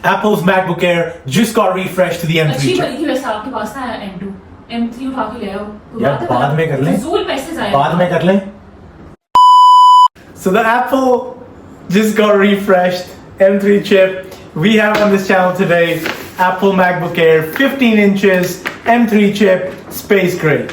Apple's MacBook Air just got refreshed to the M3 अच्छी chip. बनी थी वैसे आपके पास ना M2 M3 उठा के ले आओ यार बाद में कर लें फजूल पैसे जाए बाद में कर लें So the Apple just got refreshed M3 chip. We have on this channel today Apple MacBook Air 15 inches M3 chip space gray.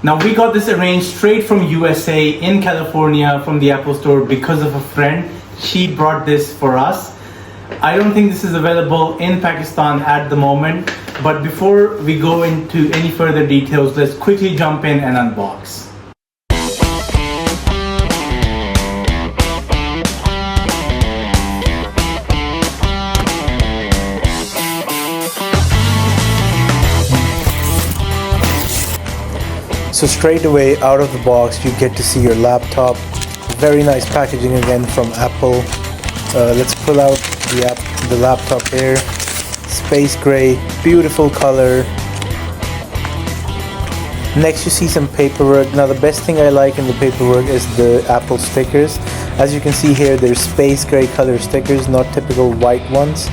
Now we got this arranged straight from USA in California from the Apple store because of a friend. She brought this for us. I don't think this is available in Pakistan at the moment, but before we go into any further details, let's quickly jump in and unbox. So straight away out of the box you get to see your laptop. Very nice packaging again from Apple. Let's pull out the laptop here. Space gray, beautiful color. Next you see some paperwork. Now the best thing I like in the paperwork is the Apple stickers. As you can see here, there's space gray color stickers, not typical white ones.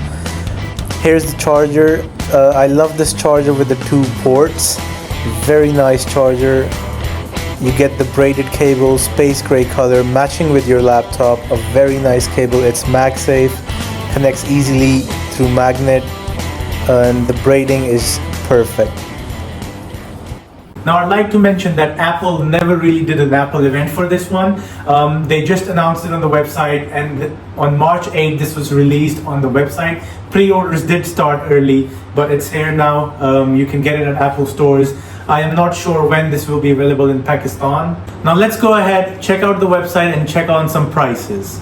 Here's the charger. I love this charger with the 2 ports. Very nice charger. You get the braided cable, space gray color, matching with your laptop. A very nice cable. It's MagSafe, connects easily through magnet, and the braiding is perfect. Now I'd like to mention that Apple never really did an Apple event for this one. They just announced it on the website, and on March 8th this was released on the website. Pre-orders did start early, but it's here now. You can get it at Apple stores. I am not sure when this will be available in Pakistan. Now let's go ahead, check out the website and check on some prices.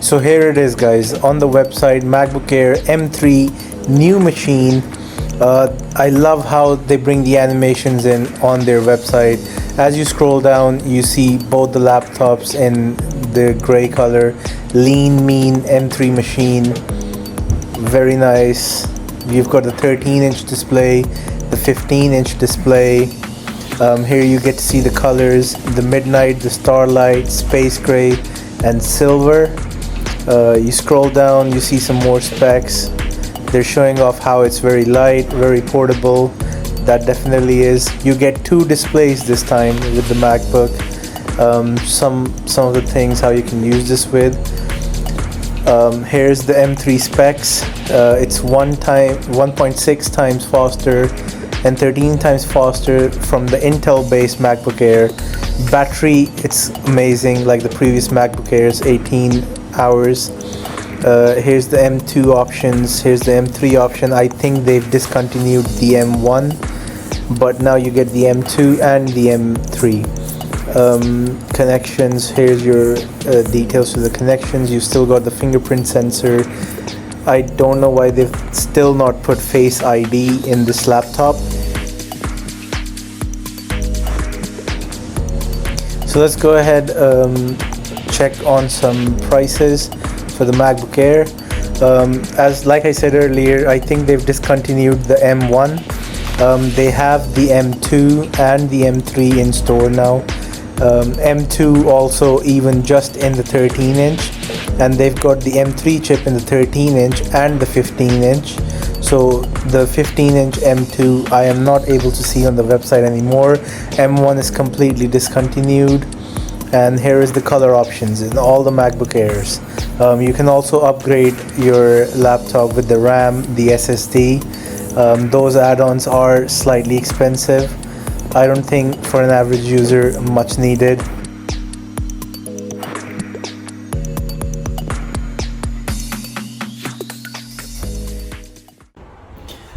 So here it is guys, on the website, MacBook Air M3 new machine. I love how they bring the animations in on their website. As you scroll down you see both the laptops in the gray color. Lean, mean M3 machine. Very nice. You've got the 13-inch display, the 15-inch display. Here you get to see the colors, the midnight, the starlight, space gray, and silver. You scroll down, you see some more specs. They're showing off how it's very light, very portable. That definitely is. You get 2 displays this time with the MacBook. Some of the things how you can use this with. Here's the M3 specs. It's 1.6 times faster and 13 times faster from the Intel based MacBook Air. Battery, it's amazing, like the previous MacBook Airs, 18 hours. Here's the M2 options. Here's the M3 option. I think they've discontinued the M1, but now you get the M2 and the M3. Connections, here's your details to the connections. You still got the fingerprint sensor. I don't know why they've still not put Face ID in this laptop. So let's go ahead, check on some prices for the MacBook Air. Like I said earlier, I think they've discontinued the M1. They have the M2 and the M3 in store now. M2 also even just in the 13-inch, and they've got the M3 chip in the 13-inch and the 15-inch. So the 15-inch M2 I am not able to see on the website anymore. M1 is completely discontinued. And here is the color options in all the MacBook Airs. You can also upgrade your laptop with the RAM, the SSD. Those add-ons are slightly expensive. I don't think for an average user much needed.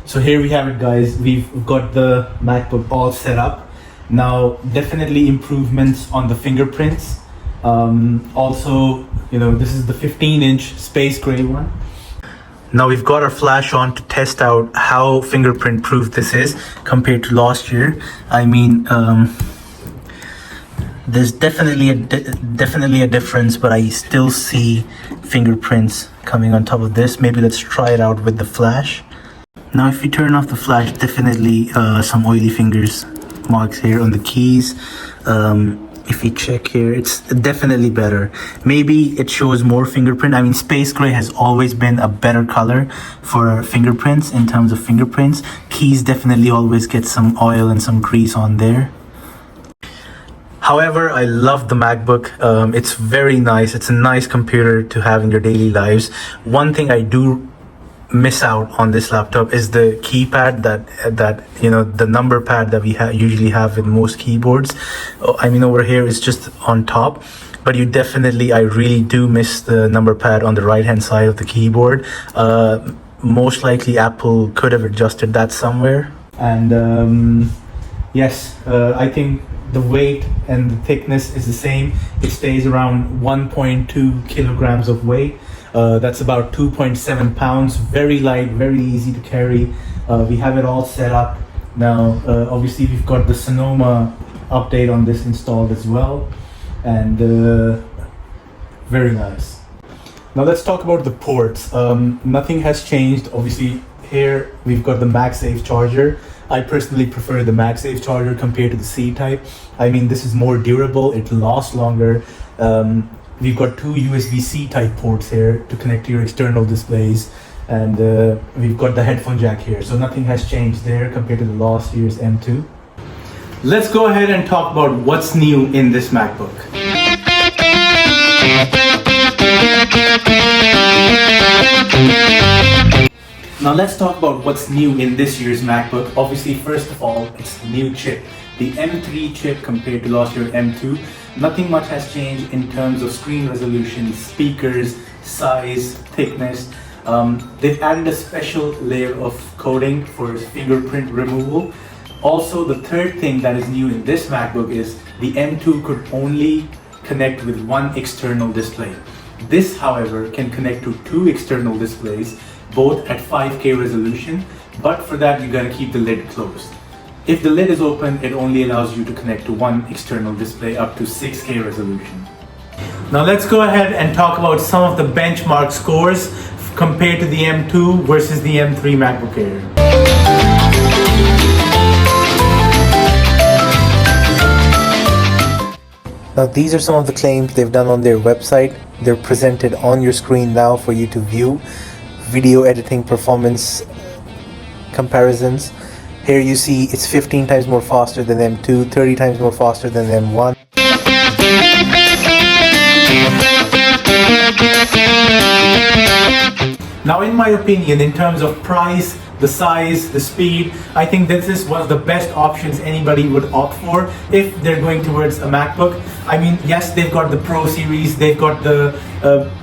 So here we have it, guys. We've got the MacBook all set up. Now, definitely improvements on the fingerprints. Also, this is the 15-inch space gray one. Now we've got our flash on to test out how fingerprint proof this is compared to last year. I mean, there's definitely a difference, but I still see fingerprints coming on top of this. Maybe let's try it out with the flash. Now if you turn off the flash, definitely some oily fingers marks here on the keys. If you check here, it's definitely better. Maybe it shows more fingerprint. I mean, space gray has always been a better color for fingerprints in terms of fingerprints. Keys definitely always get some oil and some grease on there. However, I love the MacBook. It's very nice. It's a nice computer to have in your daily lives. One thing I do miss out on this laptop is the keypad, that the number pad that we usually have with most keyboards. I mean, over here is just on top, but I really do miss the number pad on the right hand side of the keyboard. Most likely Apple could have adjusted that somewhere. And yes, I think the weight and the thickness is the same. It stays around 1.2 kilograms of weight. That's about 2.7 pounds. Very light, very easy to carry. We have it all set up. Now, obviously, we've got the Sonoma update on this installed as well. And very nice. Now, let's talk about the ports. Nothing has changed. Obviously, here we've got the MagSafe charger. I personally prefer the MagSafe charger compared to the C-type. I mean, this is more durable. It lasts longer. We've got two USB-C type ports here to connect to your external displays, and we've got the headphone jack here, so nothing has changed there compared to the last year's M2. Let's go ahead and talk about what's new in this MacBook. Now let's talk about what's new in this year's MacBook. Obviously, first of all, it's the new chip. The M3 chip compared to last year's M2. Nothing much has changed in terms of screen resolution, speakers, size, thickness. They've added a special layer of coating for fingerprint removal. Also, the third thing that is new in this MacBook is the M2 could only connect with one external display. This, however, can connect to two external displays, both at 5K resolution, but for that you gotta keep the lid closed. If the lid is open, it only allows you to connect to one external display up to 6K resolution. Now let's go ahead and talk about some of the benchmark scores compared to the M2 versus the M3 MacBook Air. Now these are some of the claims they've done on their website. They're presented on your screen now for you to view. Video editing performance comparisons. Here you see it's 15 times more faster than M2, 30 times more faster than M1. Now, in my opinion, in terms of price, the size, the speed, I think this is one of the best options anybody would opt for if they're going towards a MacBook. I mean, yes, they've got the Pro series, they've got the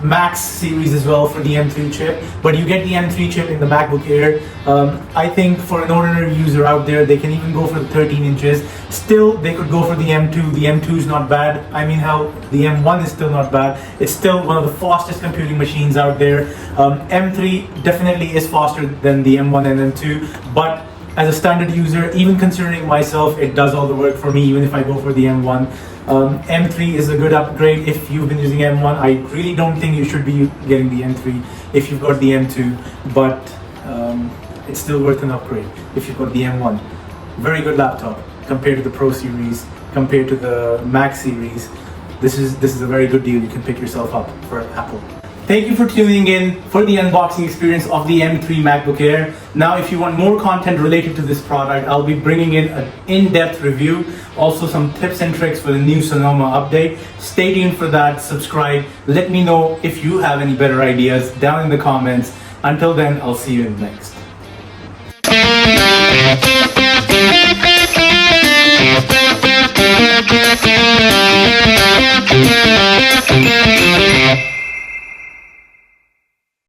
Max series as well for the M3 chip, but you get the M3 chip in the MacBook Air. I think for an ordinary user out there, they can even go for the 13 inches. Still, they could go for the M2. The M2 is not bad. I mean, how the M1 is still not bad. It's still one of the fastest computing machines out there. M3 definitely is faster than the M1 and M2, but as a standard user, even considering myself, it does all the work for me, even if I go for the M1. M3 is a good upgrade if you've been using M1. I really don't think you should be getting the M3 if you've got the M2, but it's still worth an upgrade if you've got the M1. Very good laptop compared to the Pro series, compared to the Max series. This is a very good deal. You can pick yourself up for Apple. Thank you for tuning in for the unboxing experience of the M3 MacBook Air. Now, if you want more content related to this product, I'll be bringing in an in-depth review, also some tips and tricks for the new Sonoma update. Stay tuned for that, subscribe. Let me know if you have any better ideas down in the comments. Until then, I'll see you in the next.